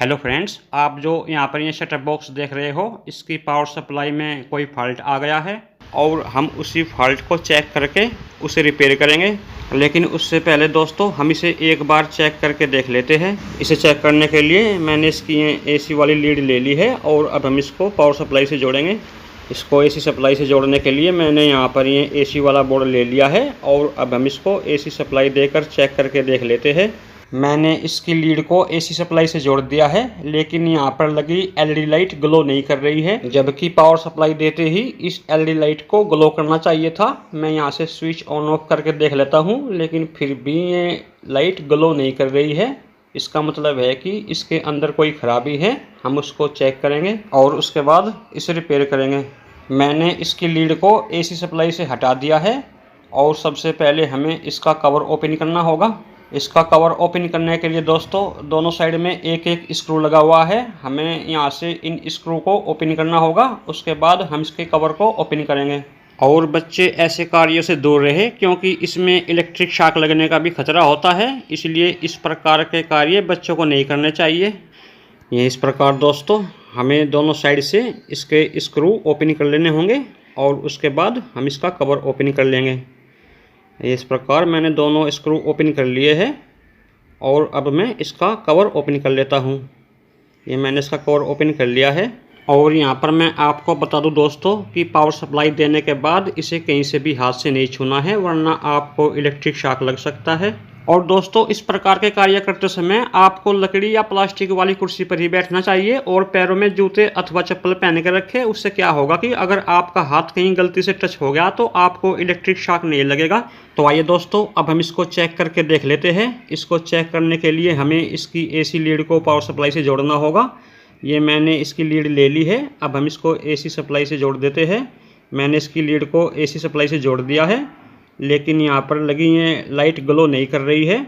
Hello friends, आप जो यहाँ पर ये सेटअप बॉक्स देख रहे हो, इसकी पावर सप्लाई में कोई फॉल्ट आ गया है और हम उसी फॉल्ट को चेक करके उसे रिपेयर करेंगे। लेकिन उससे पहले दोस्तों हम इसे एक बार चेक करके देख लेते हैं। इसे चेक करने के लिए मैंने इसकी एसी वाली लीड ले ली है और अब हम इसको पावर सप्लाई से जोड़ेंगे। इसको एसी सप्लाई से जोड़ने के लिए मैंने यहाँ पर ये एसी वाला बोर्ड ले लिया है और अब हम इसको एसी सप्लाई देकर चेक करके देख लेते हैं। मैंने इसकी लीड को एसी सप्लाई से जोड़ दिया है, लेकिन यहाँ पर लगी एलईडी लाइट ग्लो नहीं कर रही है, जबकि पावर सप्लाई देते ही इस एलईडी लाइट को ग्लो करना चाहिए था। मैं यहाँ से स्विच ऑन ऑफ करके देख लेता हूँ, लेकिन फिर भी ये लाइट ग्लो नहीं कर रही है। इसका मतलब है कि इसके अंदर कोई ख़राबी है। हम उसको चेक करेंगे और उसके बाद इसे रिपेयर करेंगे। मैंने इसकी लीड को एसी सप्लाई से हटा दिया है और सबसे पहले हमें इसका कवर ओपन करना होगा। इसका कवर ओपन करने के लिए दोस्तों दोनों साइड में एक एक स्क्रू लगा हुआ है। हमें यहाँ से इन स्क्रू को ओपन करना होगा, उसके बाद हम इसके कवर को ओपन करेंगे। और बच्चे ऐसे कार्यों से दूर रहे, क्योंकि इसमें इलेक्ट्रिक शॉक लगने का भी खतरा होता है, इसलिए इस प्रकार के कार्य बच्चों को नहीं करने चाहिए। ये इस प्रकार दोस्तों हमें दोनों साइड से इसके स्क्रू ओपन कर लेने होंगे और उसके बाद हम इसका कवर ओपन कर लेंगे। इस प्रकार मैंने दोनों स्क्रू ओपन कर लिए हैं और अब मैं इसका कवर ओपन कर लेता हूँ। ये मैंने इसका कवर ओपन कर लिया है और यहाँ पर मैं आपको बता दूँ दोस्तों कि पावर सप्लाई देने के बाद इसे कहीं से भी हाथ से नहीं छूना है, वरना आपको इलेक्ट्रिक शॉक लग सकता है। और दोस्तों इस प्रकार के कार्य करते समय आपको लकड़ी या प्लास्टिक वाली कुर्सी पर ही बैठना चाहिए और पैरों में जूते अथवा चप्पल पहन के रखें। उससे क्या होगा कि अगर आपका हाथ कहीं गलती से टच हो गया तो आपको इलेक्ट्रिक शॉक नहीं लगेगा। तो आइए दोस्तों अब हम इसको चेक करके देख लेते हैं। इसको चेक करने के लिए हमें इसकी एसी लीड को पावर सप्लाई से जोड़ना होगा। ये मैंने इसकी लीड ले ली है, अब हम इसको एसी सप्लाई से जोड़ देते हैं। मैंने इसकी लीड को एसी सप्लाई से जोड़ दिया है, लेकिन यहाँ पर लगी ये लाइट ग्लो नहीं कर रही है।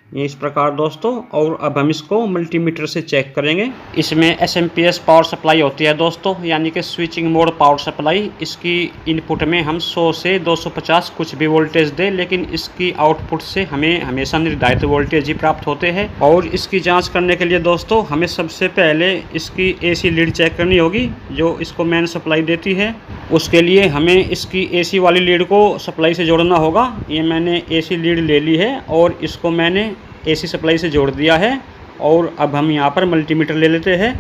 ये इस प्रकार दोस्तों। और अब हम इसको मल्टीमीटर से चेक करेंगे। इसमें एसएमपीएस पावर सप्लाई होती है दोस्तों, यानी कि स्विचिंग मोड पावर सप्लाई। इसकी इनपुट में हम 100 से 250 कुछ भी वोल्टेज दें, लेकिन इसकी आउटपुट से हमें हमेशा निर्धारित वोल्टेज ही प्राप्त होते हैं। और इसकी जांच करने के लिए दोस्तों हमें सबसे पहले इसकी एसी लीड चेक करनी होगी, जो इसको मेन सप्लाई देती है। उसके लिए हमें इसकी एसी वाली लीड को सप्लाई से जोड़ना होगा। ये मैंने एसी लीड ले ली है और इसको मैंने एसी सप्लाई से जोड़ दिया है। और अब हम यहाँ पर मल्टीमीटर ले लेते हैं।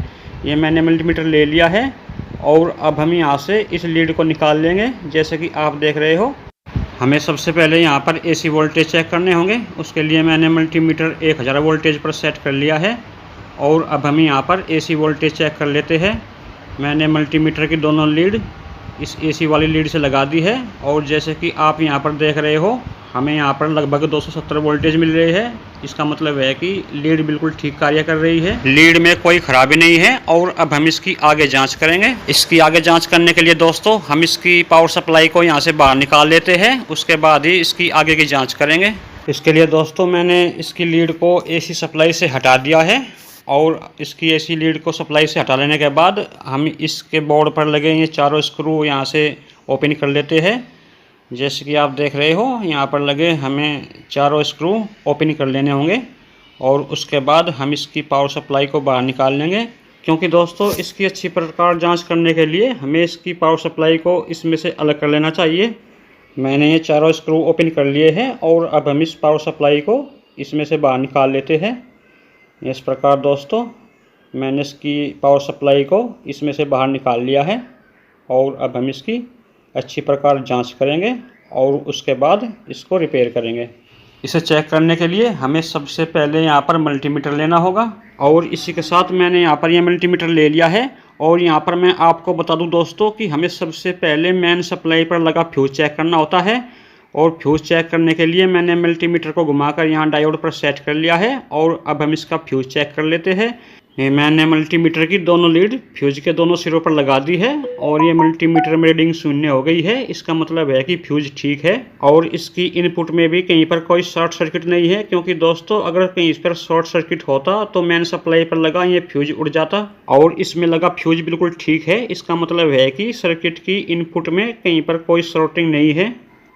ये मैंने मल्टीमीटर ले लिया है और अब हम यहाँ से इस लीड को निकाल लेंगे। जैसे कि आप देख रहे हो, हमें सबसे पहले यहाँ पर एसी वोल्टेज चेक करने होंगे। उसके लिए मैंने मल्टीमीटर 1000 वोल्टेज पर सेट कर लिया है और अब हम यहाँ पर एसी वोल्टेज चेक कर लेते हैं। मैंने मल्टीमीटर की दोनों लीड इस एसी वाली लीड से लगा दी है और जैसे कि आप यहाँ पर देख रहे हो, हमें यहाँ पर लगभग 270 वोल्टेज मिल रही है। इसका मतलब है कि लीड बिल्कुल ठीक कार्य कर रही है, लीड में कोई खराबी नहीं है। और अब हम इसकी आगे जांच करेंगे। इसकी आगे जांच करने के लिए दोस्तों हम इसकी पावर सप्लाई को यहाँ से बाहर निकाल लेते हैं, उसके बाद ही इसकी आगे की जाँच करेंगे। इसके लिए दोस्तों मैंने इसकी लीड को एसी सप्लाई से हटा दिया है और इसकी एसी लीड को सप्लाई से हटा लेने के बाद हम इसके बोर्ड पर लगे ये चारों स्क्रू यहाँ से ओपन कर लेते हैं। जैसे कि आप देख रहे हो, यहाँ पर लगे हमें चारों स्क्रू ओपन कर लेने होंगे और उसके बाद हम इसकी पावर सप्लाई को बाहर निकाल लेंगे। क्योंकि दोस्तों इसकी अच्छी प्रकार जांच करने के लिए हमें इसकी पावर सप्लाई को इसमें से अलग कर लेना चाहिए। मैंने ये चारों स्क्रू ओपन कर लिए हैं और अब हम इस पावर सप्लाई को इसमें से बाहर निकाल लेते हैं। इस प्रकार दोस्तों मैंने इसकी पावर सप्लाई को इसमें से बाहर निकाल लिया है और अब हम इसकी अच्छी प्रकार जांच करेंगे और उसके बाद इसको रिपेयर करेंगे। इसे चेक करने के लिए हमें सबसे पहले यहाँ पर मल्टीमीटर लेना होगा और इसी के साथ मैंने यहाँ पर ये मल्टीमीटर ले लिया है। और यहाँ पर मैं आपको बता दूँ दोस्तों कि हमें सबसे पहले मेन सप्लाई पर लगा फ्यूज चेक करना होता है। और फ्यूज चेक करने के लिए मैंने मल्टीमीटर को घुमाकर यहाँ डायोड पर सेट कर लिया है और अब हम इसका फ्यूज चेक कर लेते हैं। मैंने मल्टीमीटर की दोनों लीड फ्यूज के दोनों सिरों पर लगा दी है और ये मल्टीमीटर में रीडिंग शून्य हो गई है। इसका मतलब है कि फ्यूज ठीक है और इसकी इनपुट में भी कहीं पर कोई शॉर्ट सर्किट नहीं है। क्योंकि दोस्तों अगर कहीं इस पर शॉर्ट सर्किट होता तो मेन सप्लाई पर लगा ये फ्यूज उड़ जाता और इसमें लगा फ्यूज बिल्कुल ठीक है। इसका मतलब है कि सर्किट की इनपुट में कहीं पर कोई शॉर्टिंग नहीं है।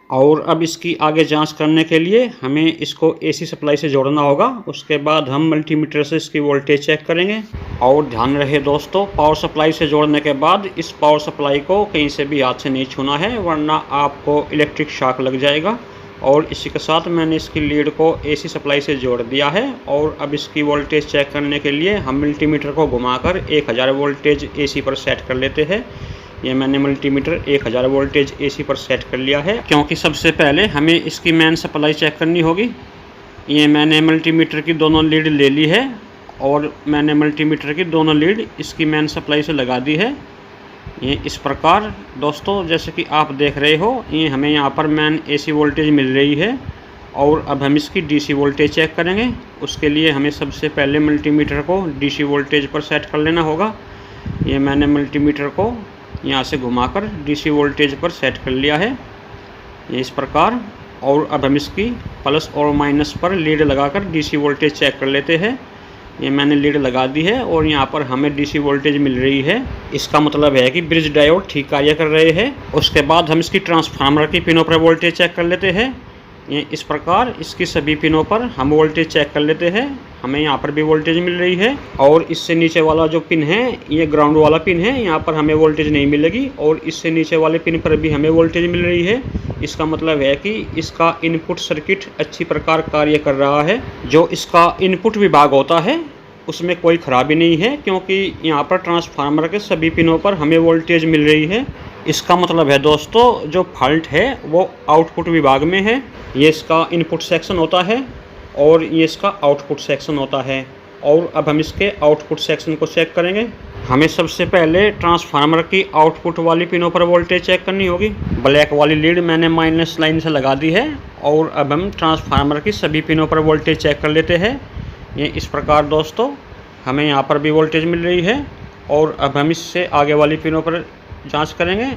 और अब इसकी आगे जांच करने के लिए हमें इसको एसी सप्लाई से जोड़ना होगा। उसके बाद हम मल्टीमीटर से इसकी वोल्टेज चेक करेंगे। और ध्यान रहे दोस्तों, पावर सप्लाई से जोड़ने के बाद इस पावर सप्लाई को कहीं से भी हाथ से नहीं छूना है, वरना आपको इलेक्ट्रिक शॉक लग जाएगा। और इसी के साथ मैंने इसकी लीड को एसी सप्लाई से जोड़ दिया है। और अब इसकी वोल्टेज चेक करने के लिए हम मल्टीमीटर को घुमाकर 1000 वोल्टेज एसी पर सेट कर लेते हैं। ये मैंने मल्टीमीटर 1000 वोल्टेज एसी पर सेट कर लिया है, क्योंकि सबसे पहले हमें इसकी मेन सप्लाई चेक करनी होगी। ये मैंने मल्टीमीटर की दोनों लीड ले ली है और मैंने मल्टीमीटर की दोनों लीड इसकी मेन सप्लाई से लगा दी है। ये इस प्रकार दोस्तों, जैसे कि आप देख रहे हो, ये हमें यहाँ पर मेन एसी वोल्टेज मिल रही है। और अब हम इसकी डीसी वोल्टेज चेक करेंगे। उसके लिए हमें सबसे पहले मल्टीमीटर को डीसी वोल्टेज पर सेट कर लेना होगा। ये मैंने मल्टीमीटर को यहाँ से घुमाकर डीसी वोल्टेज पर सेट कर लिया है, ये इस प्रकार। और अब हम इसकी प्लस और माइनस पर लीड लगाकर डीसी वोल्टेज चेक कर लेते हैं। ये मैंने लीड लगा दी है और यहाँ पर हमें डीसी वोल्टेज मिल रही है। इसका मतलब है कि ब्रिज डायोड ठीक कार्य कर रहे हैं। उसके बाद हम इसकी ट्रांसफार्मर की पिनों पर वोल्टेज चेक कर लेते हैं। ये इस प्रकार इसकी सभी पिनों पर हम वोल्टेज चेक कर लेते हैं। हमें यहाँ पर भी वोल्टेज मिल रही है। और इससे नीचे वाला जो पिन है ये ग्राउंड वाला पिन है, यहाँ पर हमें वोल्टेज नहीं मिलेगी। और इससे नीचे वाले पिन पर भी हमें वोल्टेज मिल रही है। इसका मतलब है कि इसका इनपुट सर्किट अच्छी प्रकार कार्य कर रहा है। जो इसका इनपुट विभाग होता है उसमें कोई खराबी नहीं है, क्योंकि यहाँ पर ट्रांसफार्मर के सभी पिनों पर हमें वोल्टेज मिल रही है। इसका मतलब है दोस्तों, जो फॉल्ट है वो आउटपुट विभाग में है। ये इसका इनपुट सेक्शन होता है और ये इसका आउटपुट सेक्शन होता है। और अब हम इसके आउटपुट सेक्शन को चेक करेंगे। हमें सबसे पहले ट्रांसफार्मर की आउटपुट वाली पिनों पर वोल्टेज चेक करनी होगी। ब्लैक वाली लीड मैंने माइनस लाइन से लगा दी है। और अब हम ट्रांसफार्मर की सभी पिनों पर वोल्टेज चेक कर लेते हैं। ये इस प्रकार दोस्तों, हमें यहाँ पर भी वोल्टेज मिल रही है। और अब हम इससे आगे वाली पिनों पर जांच करेंगे।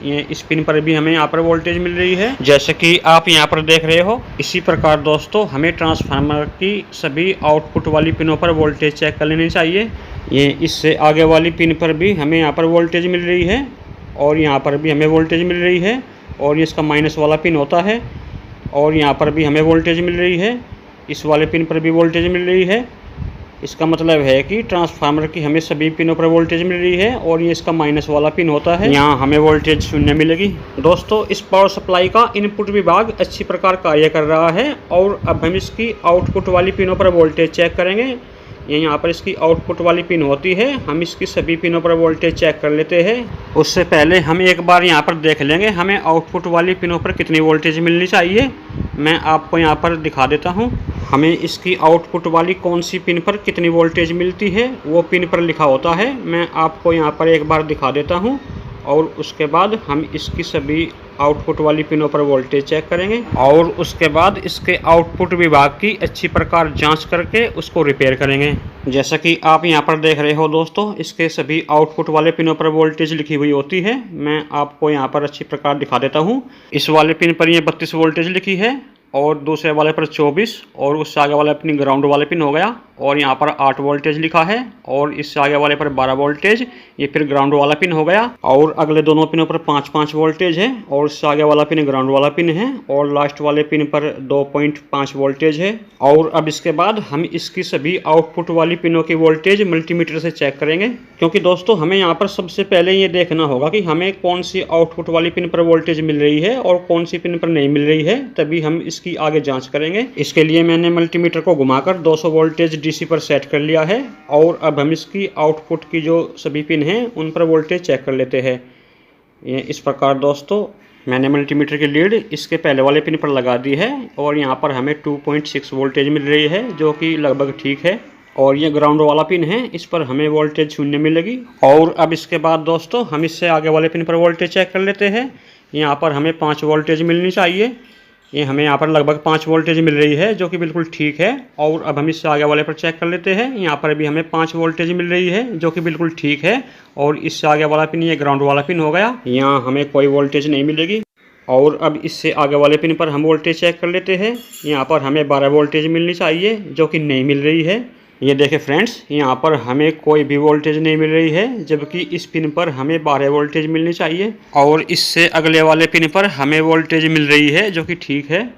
ये इस पिन पर भी हमें यहाँ पर वोल्टेज मिल रही है, जैसे कि आप यहाँ पर देख रहे हो। इसी प्रकार दोस्तों, हमें ट्रांसफार्मर की सभी आउटपुट वाली पिनों पर वोल्टेज चेक कर लेनी चाहिए। ये इससे आगे वाली पिन पर भी हमें यहाँ पर वोल्टेज मिल रही है और यहाँ पर भी हमें वोल्टेज मिल रही है। और ये इसका माइनस वाला पिन होता है और यहाँ पर भी हमें वोल्टेज मिल रही है। इस वाले पिन पर भी वोल्टेज मिल रही है। इसका मतलब है कि ट्रांसफार्मर की हमें सभी पिनों पर वोल्टेज मिल रही है। और ये इसका माइनस वाला पिन होता है, यहाँ हमें वोल्टेज शून्य मिलेगी। दोस्तों, इस पावर सप्लाई का इनपुट विभाग अच्छी प्रकार कार्य कर रहा है। और अब हम इसकी आउटपुट वाली पिनों पर वोल्टेज चेक करेंगे। ये यहाँ पर इसकी आउटपुट वाली पिन होती है। हम इसकी सभी पिनों पर वोल्टेज चेक कर लेते हैं। उससे पहले हम एक बार यहाँ पर देख लेंगे हमें आउटपुट वाली पिनों पर कितनी वोल्टेज मिलनी चाहिए। मैं आपको यहाँ पर दिखा देता हूँ। हमें इसकी आउटपुट वाली कौन सी पिन पर कितनी वोल्टेज मिलती है वो पिन पर लिखा होता है। मैं आपको यहाँ पर एक बार दिखा देता हूँ। और उसके बाद हम इसकी सभी आउटपुट वाली पिनों पर वोल्टेज चेक करेंगे। और उसके बाद इसके आउटपुट विभाग की अच्छी प्रकार जांच करके उसको रिपेयर करेंगे। जैसा कि आप यहाँ पर देख रहे हो दोस्तों, इसके सभी आउटपुट वाले पिनों पर वोल्टेज लिखी हुई होती है। मैं आपको यहाँ पर अच्छी प्रकार दिखा देता हूँ। इस वाले पिन पर ये 32 वोल्टेज लिखी है और दूसरे वाले पर 24। और उससे आगे वाला अपनी ग्राउंड वाले पिन हो गया और यहाँ पर 8 वोल्टेज लिखा है। और इससे आगे वाले पर 12 वोल्टेज, ये फिर ग्राउंड वाला पिन हो गया। और अगले दोनों पिनों पर 5-5 वोल्टेज है और इससे आगे वाला पिन ग्राउंड वाला पिन है। और लास्ट वाले पिन पर 2.5 वोल्टेज है। और अब इसके बाद हम इसकी सभी आउटपुट वाली पिनों की वोल्टेज मल्टीमीटर से चेक करेंगे, क्योंकि दोस्तों हमें यहाँ पर सबसे पहले ये देखना होगा कि हमें कौन सी आउटपुट वाली पिन पर वोल्टेज मिल रही है और कौन सी पिन पर नहीं मिल रही है, तभी हम इसकी आगे जांच करेंगे। इसके लिए मैंने मल्टीमीटर को घुमाकर 200 वोल्टेज डीसी पर सेट कर लिया है। और अब हम इसकी आउटपुट की जो सभी पिन हैं उन पर वोल्टेज चेक कर लेते हैं। ये इस प्रकार दोस्तों, मैंने मल्टीमीटर की लीड इसके पहले वाले पिन पर लगा दी है और यहाँ पर हमें 2.6 वोल्टेज मिल रही है, जो कि लगभग ठीक है। और ये ग्राउंड वाला पिन है, इस पर हमें वोल्टेज शून्य मिलेगी। और अब इसके बाद दोस्तों, हम इससे आगे वाले पिन पर वोल्टेज चेक कर लेते हैं। यहाँ पर हमें 5 वोल्टेज मिलनी चाहिए। ये हमें यहाँ पर लगभग 5 वोल्टेज मिल रही है, जो कि बिल्कुल ठीक है। और अब हम इससे आगे वाले पर चेक कर लेते हैं। यहाँ पर भी हमें 5 वोल्टेज मिल रही है, जो कि बिल्कुल ठीक है। और इससे आगे वाला पिन ये ग्राउंड वाला पिन हो गया, यहाँ हमें कोई वोल्टेज नहीं मिलेगी। और अब इससे आगे वाले पिन पर हम वोल्टेज चेक कर लेते हैं। यहाँ पर हमें 12 वोल्टेज मिलनी चाहिए, जो कि नहीं मिल रही है। ये देखें फ्रेंड्स, यहाँ पर हमें कोई भी वोल्टेज नहीं मिल रही है, जबकि इस पिन पर हमें 12 वोल्टेज मिलनी चाहिए और इससे अगले वाले पिन पर हमें वोल्टेज मिल रही है, जो कि ठीक है।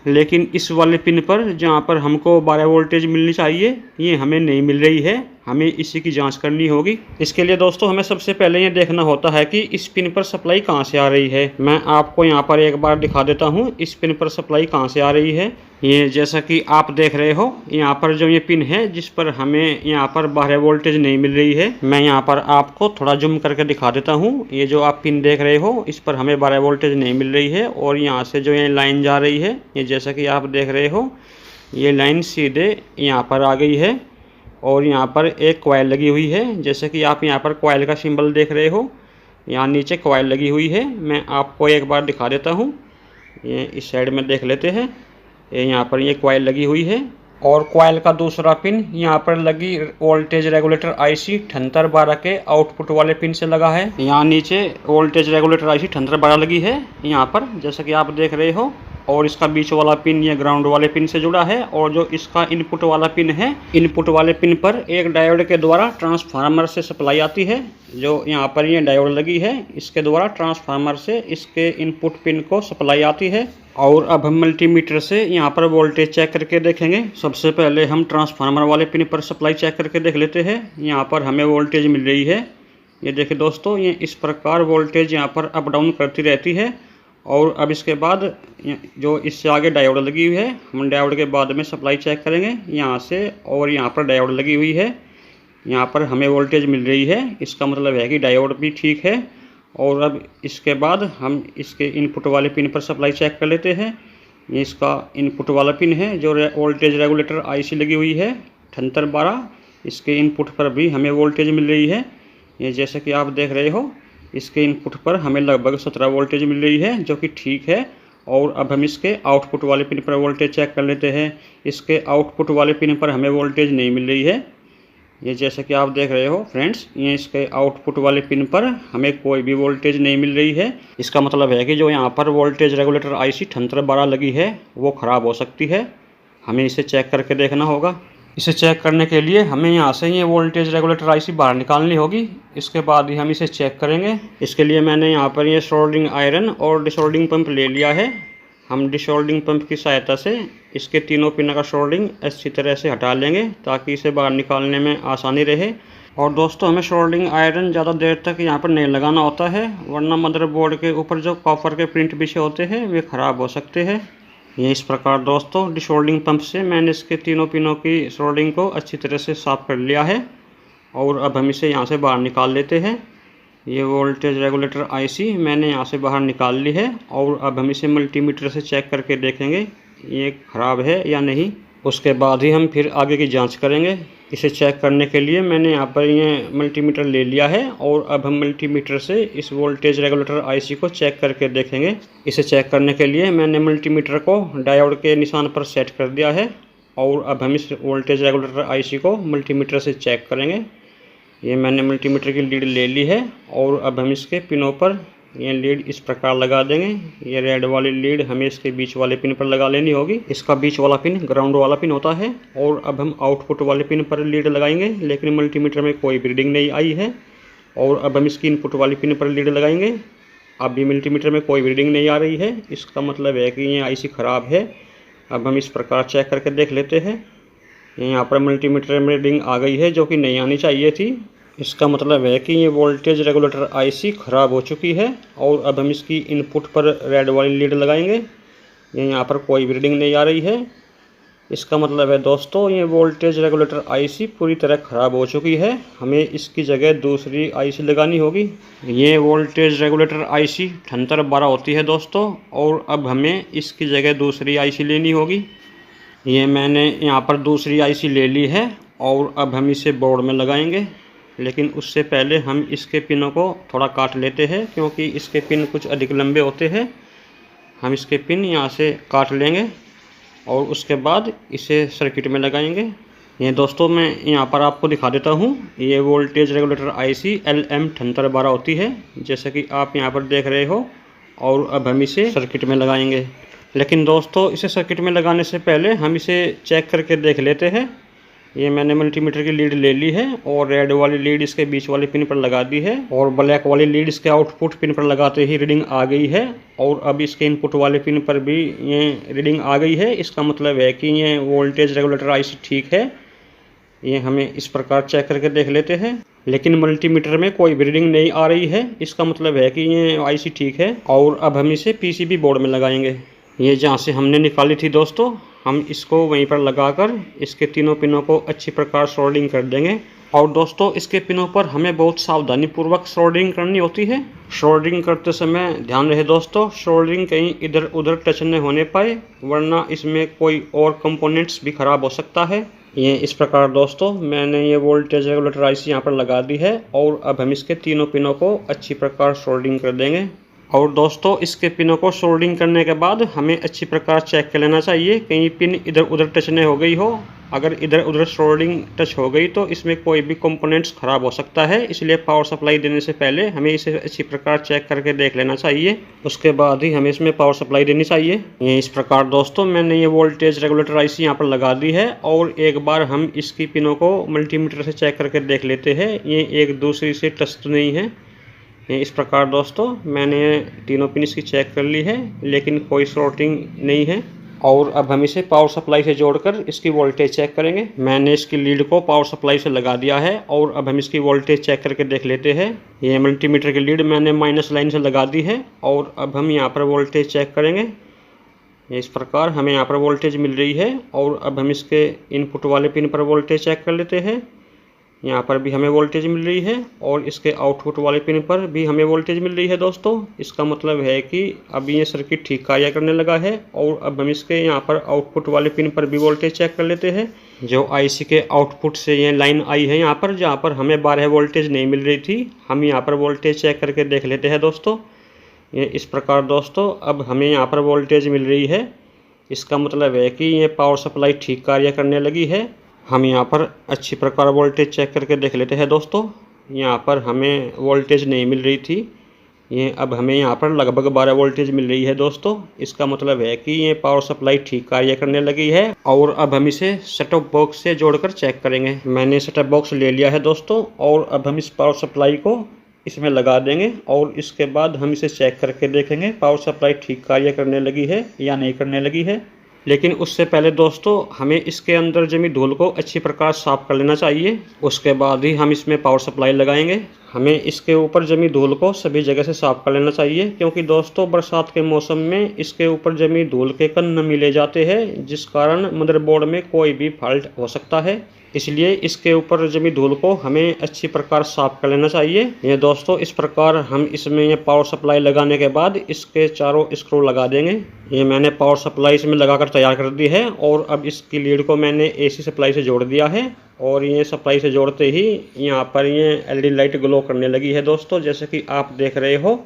लेकिन इस वाले पिन पर जहाँ पर हमको 12 वोल्टेज मिलनी चाहिए, ये हमें नहीं मिल रही है। हमें इसी की जांच करनी होगी। इसके लिए दोस्तों हमें सबसे पहले ये देखना होता है कि इस पिन पर सप्लाई कहाँ से आ रही है। मैं आपको यहाँ पर एक बार दिखा देता हूँ इस पिन पर सप्लाई कहाँ से आ रही है। ये जैसा कि आप देख रहे हो, यहाँ पर जो ये पिन है जिस पर हमें यहाँ पर 12 वोल्टेज नहीं मिल रही है, मैं यहाँ पर आपको थोड़ा जूम करके दिखा देता हूँ। ये जो आप पिन देख रहे हो, इस पर हमें 12 वोल्टेज नहीं मिल रही है और यहाँ से जो ये लाइन जा रही है, ये जैसा कि आप देख रहे हो, ये लाइन सीधे यहाँ पर आ गई है और यहाँ पर एक कॉइल लगी हुई है। जैसे कि आप यहाँ पर कॉइल का सिंबल देख रहे हो, यहाँ नीचे कॉइल लगी हुई है। मैं आपको एक बार दिखा देता हूँ, ये इस साइड में देख लेते हैं। यहाँ पर ये कॉइल लगी हुई है और कॉइल का दूसरा पिन यहाँ पर लगी वोल्टेज रेगुलेटर IC 7812 के आउटपुट वाले पिन से लगा है। यहाँ नीचे वोल्टेज रेगुलेटर IC 7812 लगी है यहाँ पर, जैसा कि आप देख रहे हो। और इसका बीच वाला पिन ये ग्राउंड वाले पिन से जुड़ा है और जो इसका इनपुट वाला पिन है, इनपुट वाले पिन पर एक डायोड के द्वारा ट्रांसफार्मर से सप्लाई आती है। जो यहाँ पर ये डायोड लगी है, इसके द्वारा ट्रांसफार्मर से इसके इनपुट पिन को सप्लाई आती है। और अब हम मल्टीमीटर से यहाँ पर वोल्टेज चेक करके देखेंगे। सबसे पहले हम ट्रांसफार्मर वाले पिन पर सप्लाई चेक करके देख लेते हैं। यहाँ पर हमें वोल्टेज मिल रही है। ये देखिए दोस्तों, ये इस प्रकार वोल्टेज यहाँ पर अप डाउन करती रहती है। और अब इसके बाद जो इससे आगे डायोड लगी हुई है, हम डायोड के बाद में सप्लाई चेक करेंगे यहाँ से। और यहाँ पर डायोड लगी हुई है, यहाँ पर हमें वोल्टेज मिल रही है, इसका मतलब है कि डायोड भी ठीक है। और अब इसके बाद हम इसके इनपुट वाले पिन पर सप्लाई चेक कर लेते हैं। ये इसका इनपुट वाला पिन है, जो वोल्टेज रेगुलेटर IC लगी हुई है 7812, इसके इनपुट पर भी हमें वोल्टेज मिल रही है। ये जैसे कि आप देख रहे हो, इसके इनपुट पर हमें लगभग 17 वोल्टेज मिल रही है, जो कि ठीक है। और अब हम इसके आउटपुट वाले पिन पर वोल्टेज चेक कर लेते हैं। इसके आउटपुट वाले पिन पर हमें वोल्टेज नहीं मिल रही है। ये जैसे कि आप देख रहे हो फ्रेंड्स, ये इसके आउटपुट वाले पिन पर हमें कोई भी वोल्टेज नहीं मिल रही है। इसका मतलब है कि जो यहाँ पर वोल्टेज रेगुलेटर IC 7812 लगी है, वो ख़राब हो सकती है। हमें इसे चेक करके देखना होगा। इसे चेक करने के लिए हमें यहाँ से ये वोल्टेज रेगुलेटर IC बाहर निकालनी होगी, इसके बाद ही हम इसे चेक करेंगे। इसके लिए मैंने यहाँ पर ये सोल्डरिंग आयरन और डिसोल्डरिंग पंप ले लिया है। हम डिसोल्डरिंग पंप की सहायता से इसके तीनों पिनों का सोल्डरिंग अच्छी तरह से हटा लेंगे, ताकि इसे बाहर निकालने में आसानी रहे। और दोस्तों हमें सोल्डरिंग आयरन ज़्यादा देर तक यहाँ पर नहीं लगाना होता है, वरना मदरबोर्ड के ऊपर जो कॉपर के प्रिंट बिछे होते हैं वे ख़राब हो सकते हैं। ये इस प्रकार दोस्तों डिसोल्डरिंग पंप से मैंने इसके तीनों पिनों की सोल्डरिंग को अच्छी तरह से साफ़ कर लिया है। और अब हम इसे यहाँ से बाहर निकाल लेते हैं। ये वोल्टेज रेगुलेटर IC मैंने यहाँ से बाहर निकाल ली है। और अब हम इसे मल्टीमीटर से चेक करके देखेंगे ये ख़राब है या नहीं। उसके बाद ही हम फिर आगे की जांच करेंगे। इसे चेक करने के लिए मैंने यहाँ पर ये मल्टीमीटर ले लिया है और अब हम मल्टीमीटर से इस वोल्टेज रेगुलेटर IC को चेक करके देखेंगे। इसे चेक करने के लिए मैंने मल्टीमीटर को डायोड के निशान पर सेट कर दिया है और अब हम इस वोल्टेज रेगुलेटर IC को मल्टीमीटर से चेक करेंगे। ये मैंने मल्टीमीटर की लीड ले ली है और अब हम इसके पिनों पर ये लीड इस प्रकार लगा देंगे। ये रेड वाली लीड हमें इसके बीच वाले पिन पर लगा लेनी होगी। इसका बीच वाला पिन ग्राउंड वाला पिन होता है। और अब हम आउटपुट वाले पिन पर लीड लगाएंगे, लेकिन मल्टीमीटर में कोई रीडिंग नहीं आई है। और अब हम इसकी इनपुट वाली पिन पर लीड लगाएंगे, अब भी मल्टीमीटर में कोई रीडिंग नहीं आ रही है। इसका मतलब है कि ये IC ख़राब है। अब हम इस प्रकार चेक करके देख लेते हैं। यहाँ पर मल्टीमीटर में रीडिंग आ गई है, जो कि नहीं आनी चाहिए थी। इसका मतलब है कि ये वोल्टेज रेगुलेटर IC ख़राब हो चुकी है। और अब हम इसकी इनपुट पर रेड वाली लीड लगाएंगे, ये यहाँ पर कोई भी रीडिंग नहीं आ रही है। इसका मतलब है दोस्तों ये वोल्टेज रेगुलेटर IC पूरी तरह ख़राब हो चुकी है। हमें इसकी जगह दूसरी IC लगानी होगी। ये वोल्टेज रेगुलेटर IC 7812 होती है दोस्तों, और अब हमें इसकी जगह दूसरी IC लेनी होगी। ये मैंने यहाँ पर दूसरी IC ले ली है और अब हम इसे बोर्ड में लगाएंगे। लेकिन उससे पहले हम इसके पिनों को थोड़ा काट लेते हैं, क्योंकि इसके पिन कुछ अधिक लंबे होते हैं। हम इसके पिन यहाँ से काट लेंगे और उसके बाद इसे सर्किट में लगाएंगे। ये दोस्तों मैं यहाँ पर आपको दिखा देता हूँ। ये वोल्टेज रेगुलेटर IC LM 7812 होती है, जैसे कि आप यहाँ पर देख रहे हो। और अब हम इसे सर्किट में लगाएंगे। लेकिन दोस्तों इसे सर्किट में लगाने से पहले हम इसे चेक करके देख लेते हैं ये मैंने मल्टीमीटर की लीड ले ली है और रेड वाली लीड इसके बीच वाली पिन पर लगा दी है और ब्लैक वाली लीड इसके आउटपुट पिन पर लगाते ही रीडिंग आ गई है और अब इसके इनपुट वाले पिन पर भी ये रीडिंग आ गई है। इसका मतलब है कि ये वोल्टेज रेगुलेटर आईसी ठीक है। ये हमें इस प्रकार चेक करके देख लेते हैं, लेकिन मल्टीमीटर में कोई भी रीडिंग नहीं आ रही है। इसका मतलब है कि ये आईसी ठीक है और अब हम इसे पीसीबी बोर्ड में लगाएंगे। ये जहाँ से हमने निकाली थी दोस्तों, हम इसको वहीं पर लगाकर इसके तीनों पिनों को अच्छी प्रकार सोल्डरिंग कर देंगे। और दोस्तों इसके पिनों पर हमें बहुत सावधानी पूर्वक सोल्डरिंग करनी होती है। सोल्डरिंग करते समय ध्यान रहे दोस्तों, सोल्डरिंग कहीं इधर उधर टच न होने पाए, वरना इसमें कोई और कंपोनेंट्स भी खराब हो सकता है। ये इस प्रकार दोस्तों मैंने ये वोल्टेज रेगुलेटर आईसी यहाँ पर लगा दी है और अब हम इसके तीनों पिनों को अच्छी प्रकार सोल्डरिंग कर देंगे। और दोस्तों इसके पिनों को सोल्डरिंग करने के बाद हमें अच्छी प्रकार चेक कर लेना चाहिए कहीं पिन इधर उधर टच नहीं हो गई हो। अगर इधर उधर सोल्डरिंग टच हो गई तो इसमें कोई भी कंपोनेंट्स खराब हो सकता है, इसलिए पावर सप्लाई देने से पहले हमें इसे अच्छी प्रकार चेक करके देख लेना चाहिए, उसके बाद ही हमें इसमें पावर सप्लाई देनी चाहिए। ये इस प्रकार दोस्तों मैंने ये वोल्टेज रेगुलेटर आईसी यहाँ पर लगा दी है और एक बार हम इसकी पिनों को मल्टीमीटर से चेक करके देख लेते हैं ये एक दूसरी से टच तो नहीं है। इस प्रकार दोस्तों मैंने तीनों पिन इसकी चेक कर ली है, लेकिन कोई शॉर्टिंग नहीं है। और अब हम इसे पावर सप्लाई से जोड़कर इसकी वोल्टेज चेक करेंगे। मैंने इसकी लीड को पावर सप्लाई से लगा दिया है और अब हम इसकी वोल्टेज चेक करके देख लेते हैं। ये मल्टीमीटर की लीड मैंने माइनस लाइन से लगा दी है और अब हम यहाँ पर वोल्टेज चेक करेंगे। इस प्रकार हमें यहाँ पर वोल्टेज मिल रही है और अब हम इसके इनपुट वाले पिन पर वोल्टेज चेक कर लेते हैं। यहाँ पर भी हमें वोल्टेज मिल रही है और इसके आउटपुट वाले पिन पर भी हमें वोल्टेज मिल रही है दोस्तों। इसका मतलब है कि अब ये सर्किट ठीक कार्य करने लगा है। और अब हम इसके यहाँ पर आउटपुट वाले पिन पर भी वोल्टेज चेक कर लेते हैं। जो आईसी के आउटपुट से ये लाइन आई है यहाँ पर, जहाँ पर हमें 12 वोल्टेज नहीं मिल रही थी, हम यहाँ पर वोल्टेज चेक करके देख लेते हैं दोस्तों। ये इस प्रकार दोस्तों अब हमें यहाँ पर वोल्टेज मिल रही है। इसका मतलब है कि ये पावर सप्लाई ठीक कार्य करने लगी है। हम यहाँ पर अच्छी प्रकार वोल्टेज चेक करके देख लेते हैं दोस्तों। यहाँ पर हमें वोल्टेज नहीं मिल रही थी, ये अब हमें यहाँ पर लगभग 12 वोल्टेज मिल रही है दोस्तों। इसका मतलब है कि ये पावर सप्लाई ठीक कार्य करने लगी है। और अब हम इसे सेट टॉप बॉक्स से जोड़कर चेक करेंगे। मैंने सेट टॉप बॉक्स ले लिया है दोस्तों और अब हम इस पावर सप्लाई को इसमें लगा देंगे और इसके बाद हम इसे चेक करके देखेंगे पावर सप्लाई ठीक कार्य करने लगी है या नहीं करने लगी है। लेकिन उससे पहले दोस्तों हमें इसके अंदर जमी धूल को अच्छी प्रकार साफ कर लेना चाहिए, उसके बाद ही हम इसमें पावर सप्लाई लगाएंगे। हमें इसके ऊपर जमी धूल को सभी जगह से साफ कर लेना चाहिए, क्योंकि दोस्तों बरसात के मौसम में इसके ऊपर जमी धूल के कण नमी ले जाते हैं, जिस कारण मदरबोर्ड में कोई भी फॉल्ट हो सकता है। इसलिए इसके ऊपर जमी धूल को हमें अच्छी प्रकार साफ कर लेना चाहिए। ये दोस्तों इस प्रकार हम इसमें ये पावर सप्लाई लगाने के बाद इसके चारों स्क्रू लगा देंगे। ये मैंने पावर सप्लाई इसमें लगाकर तैयार कर दी है और अब इसकी लीड को मैंने एसी सप्लाई से जोड़ दिया है और ये सप्लाई से जोड़ते ही यहाँ पर ये एलईडी लाइट ग्लो करने लगी है दोस्तों। जैसे कि आप देख रहे हो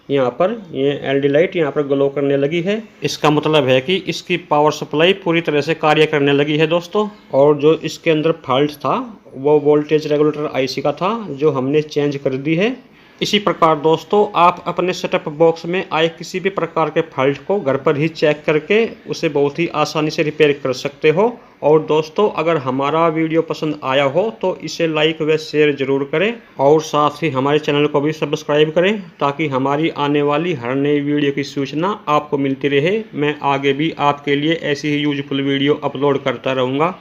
यहाँ पर ये एलईडी लाइट यहाँ पर ग्लो करने लगी है। इसका मतलब है कि इसकी पावर सप्लाई पूरी तरह से कार्य करने लगी है दोस्तों। और जो इसके अंदर फॉल्ट था वो वोल्टेज रेगुलेटर आईसी का था, जो हमने चेंज कर दी है। इसी प्रकार दोस्तों आप अपने सेटअप बॉक्स में आए किसी भी प्रकार के फॉल्ट को घर पर ही चेक करके उसे बहुत ही आसानी से रिपेयर कर सकते हो। और दोस्तों अगर हमारा वीडियो पसंद आया हो तो इसे लाइक व शेयर ज़रूर करें और साथ ही हमारे चैनल को भी सब्सक्राइब करें, ताकि हमारी आने वाली हर नई वीडियो की सूचना आपको मिलती रहे। मैं आगे भी आपके लिए ऐसी ही यूजफुल वीडियो अपलोड करता रहूँगा।